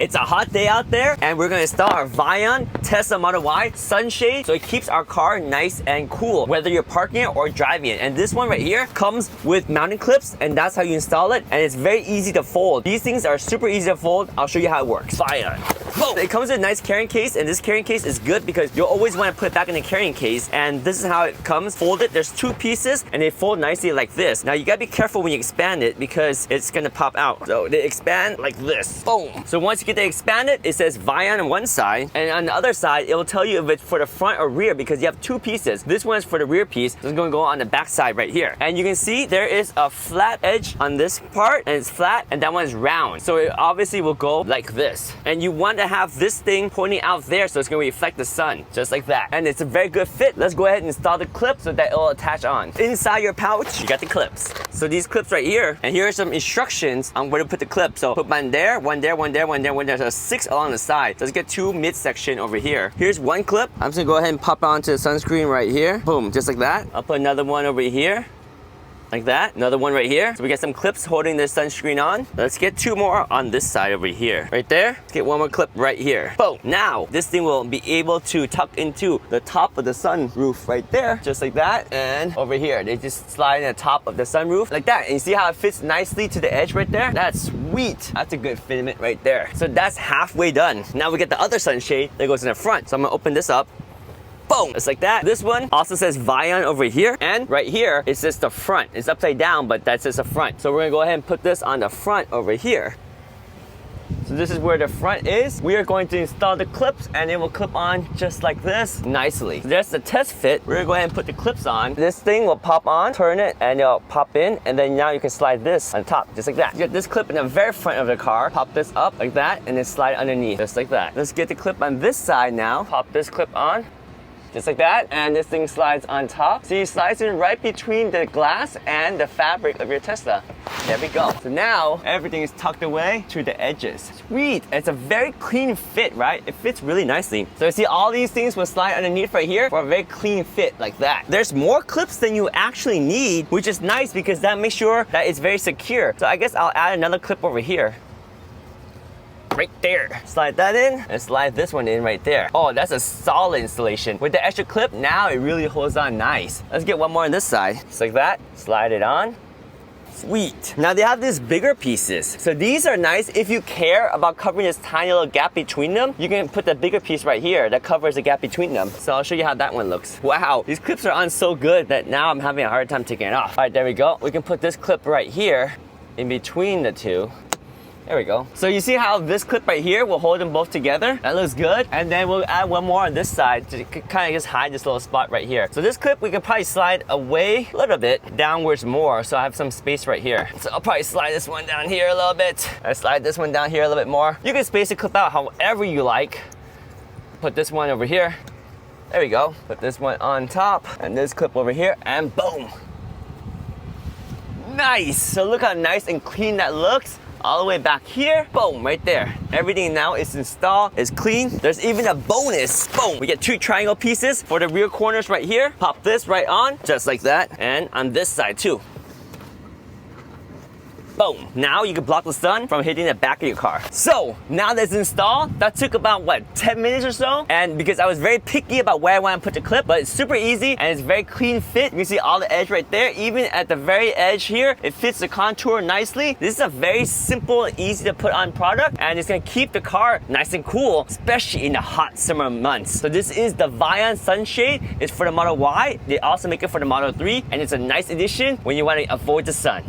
It's a hot day out there and we're gonna install our Vion Tesla Model Y sunshade so it keeps our car nice and cool whether you're parking it or driving it. And this one right here comes with mounting clips and that's how you install it, and it's very easy to fold. These things are super easy to fold. I'll show you how it works. Vion. Whoa. It comes with a nice carrying case, and this carrying case is good because you'll always want to put it back in the carrying case, and this is how it comes folded. There's two pieces and they fold nicely like this. Now you gotta be careful when you expand it because it's gonna pop out. So they expand like this. Boom. So once you get to expand it, it says Vion on one side, and on the other side it will tell you if it's for the front or rear because you have two pieces. This one is for the rear piece. This is going to go on the back side right here, and you can see there is a flat edge on this part and it's flat, and that one is round, so it obviously will go like this. And you want to have this thing pointing out there so it's going to reflect the sun just like that, and it's a very good fit. Let's go ahead and install the clip so that it will attach on. Inside your pouch you got the clips. So these clips right here, and here are some instructions on where to put the clip. So put one there, one there, one there, one there, one there. So 6 along the side. Let's get 2 midsection over here. Here's one clip. I'm just gonna go ahead and pop onto the sunscreen right here. Boom, just like that. I'll put another one over here. Like that. Another one right here. So we got some clips holding this sunscreen on. Let's get 2 more on this side over here. Right there. Let's get 1 more clip right here. Boom. Now, this thing will be able to tuck into the top of the sunroof right there. Just like that. And over here, they just slide in the top of the sunroof like that. And you see how it fits nicely to the edge right there? That's sweet. That's a good fitment right there. So that's halfway done. Now we get the other sunshade that goes in the front. So I'm gonna open this up. Boom, just like that. This one also says Vion over here, and right here it says the front. It's upside down, but that says the front. So we're gonna go ahead and put this on the front over here. So this is where the front is. We are going to install the clips and it will clip on just like this nicely. So there's the test fit. We're gonna go ahead and put the clips on. This thing will pop on, turn it, and it'll pop in, and then now you can slide this on top, just like that. You get this clip in the very front of the car, pop this up like that, and then slide underneath, just like that. Let's get the clip on this side now. Pop this clip on. Just like that, and this thing slides on top. See, it slides in right between the glass and the fabric of your Tesla. There we go. So now, everything is tucked away to the edges. Sweet, it's a very clean fit, right? It fits really nicely. So you see all these things will slide underneath right here for a very clean fit like that. There's more clips than you actually need, which is nice because that makes sure that it's very secure. So I guess I'll add another clip over here. Right there. Slide that in and slide this one in right there. Oh, that's a solid installation. With the extra clip, now it really holds on nice. Let's get one more on this side. Just like that. Slide it on. Sweet. Now they have these bigger pieces. So these are nice if you care about covering this tiny little gap between them. You can put the bigger piece right here that covers the gap between them. So I'll show you how that one looks. Wow, these clips are on so good that now I'm having a hard time taking it off. All right, there we go. We can put this clip right here in between the two. There we go. So you see how this clip right here will hold them both together? That looks good. And then we'll add one more on this side to kind of just hide this little spot right here. So this clip we can probably slide away a little bit downwards more, so I have some space right here. So I'll probably slide this one down here a little bit. I slide this one down here a little bit more. You can space the clip out however you like. Put this one over here. There we go. Put this one on top and this clip over here, and boom. Nice. So look how nice and clean that looks. All the way back here, boom, right there. Everything now is installed, is clean. There's even a bonus, boom. We get 2 triangle pieces for the rear corners right here. Pop this right on, just like that. And on this side too. Boom. Now you can block the sun from hitting the back of your car. So now that it's installed, that took about what, 10 minutes or so? And because I was very picky about where I want to put the clip, but it's super easy and it's very clean fit. You can see all the edge right there. Even at the very edge here, it fits the contour nicely. This is a very simple, easy to put on product, and it's gonna keep the car nice and cool, especially in the hot summer months. So this is the Vion Sunshade. It's for the Model Y. They also make it for the Model 3, and it's a nice addition when you want to avoid the sun.